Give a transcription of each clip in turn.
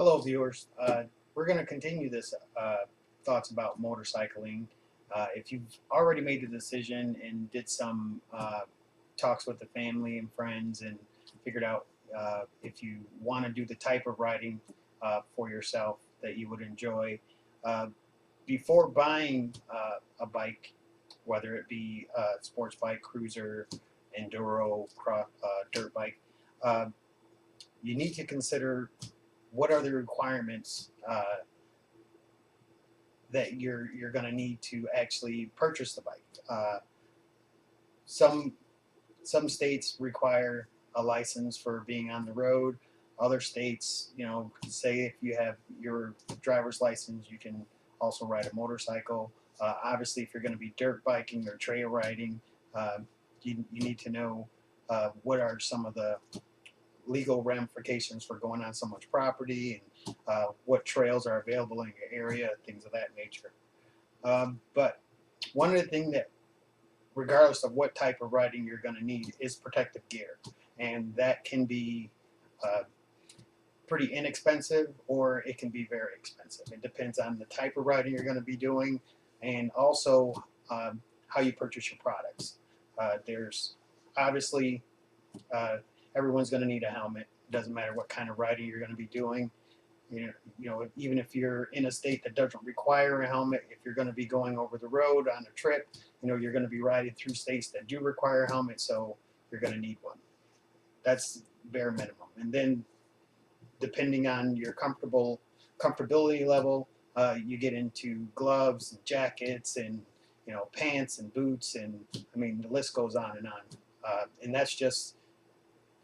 Hello, viewers. We're going to continue this thoughts about motorcycling. If you've already made the decision and did some talks with the family and friends and figured out if you want to do the type of riding for yourself that you would enjoy, uh, before buying a bike, whether it be a sports bike, cruiser, enduro, dirt bike, uh, you need to consider what are the requirements that you're going to need to actually purchase the bike. Some some states require a license for being on the road. Other states, say if you have your driver's license, you can also ride a motorcycle. Obviously, if you're going to be dirt biking or trail riding, uh, you need to know what are some of the legal ramifications for going on so much property and what trails are available in your area, things of that nature. But one of the things that, regardless of what type of riding you're going to need, is protective gear. And that can be uh, pretty inexpensive or it can be very expensive. It depends on the type of riding you're going to be doing and also how you purchase your products. There's obviously everyone's going to need a helmet. It doesn't matter what kind of riding you're going to be doing. Even if you're in a state that doesn't require a helmet, if you're going to be going over the road on a trip, you're going to be riding through states that do require a helmet, so you're going to need one. That's bare minimum. And then, depending on your comfortability level, you get into gloves and jackets and pants and boots, and I mean the list goes on and on. And that's just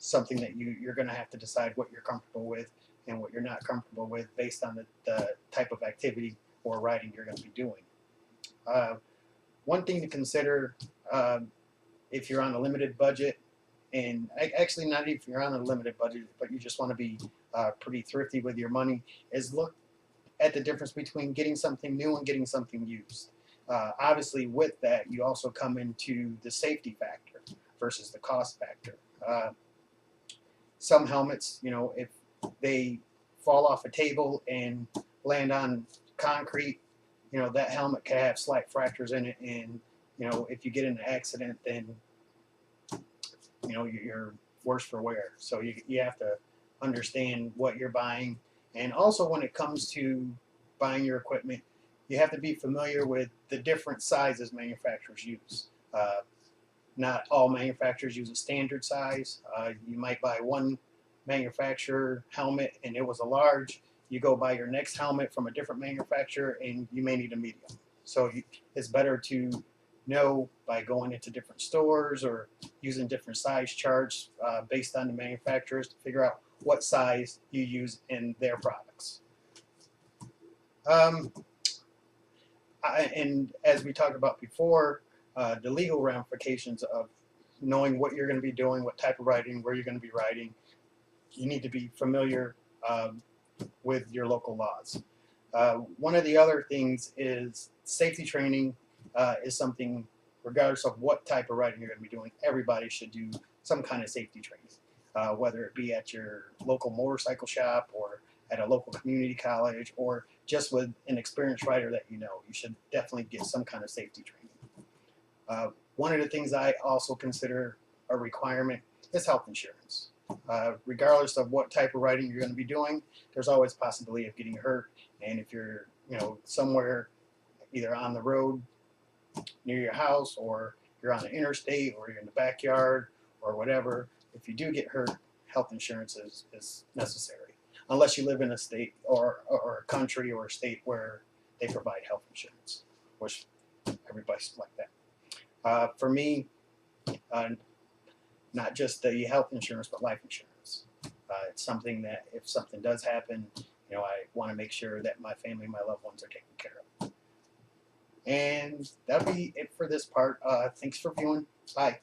something that you're going to have to decide what you're comfortable with and what you're not comfortable with based on the type of activity or riding you're going to be doing. One thing to consider if you're on a limited budget, and actually not if you're on a limited budget, but you just want to be pretty thrifty with your money, is look at the difference between getting something new and getting something used. Obviously, with that, you also come into the safety factor versus the cost factor. Some helmets, if they fall off a table and land on concrete, that helmet can have slight fractures in it, and if you get in an accident, then you're worse for wear. So you have to understand what you're buying, and also when it comes to buying your equipment, you have to be familiar with the different sizes manufacturers use. Not all manufacturers use a standard size. You might buy one manufacturer helmet and it was a large. You go buy your next helmet from a different manufacturer and you may need a medium. So it's better to know by going into different stores or using different size charts based on the manufacturers to figure out what size you use in their products. And as we talked about before, the legal ramifications of knowing what you're going to be doing, what type of riding, where you're going to be riding, you need to be familiar with your local laws. One of the other things is safety training is something, regardless of what type of riding you're going to be doing, everybody should do some kind of safety training, whether it be at your local motorcycle shop or at a local community college or just with an experienced rider that you should definitely get some kind of safety training. One of the things I also consider a requirement is health insurance. Regardless of what type of riding you're going to be doing, there's always a possibility of getting hurt. And if you're somewhere either on the road near your house or you're on an interstate or you're in the backyard or whatever, if you do get hurt, health insurance is necessary. Unless you live in a state or a country or a state where they provide health insurance, which everybody's like that. For me, not just the health insurance, but life insurance. It's something that if something does happen, I want to make sure that my family, my loved ones are taken care of. And that'll be it for this part. Thanks for viewing. Bye.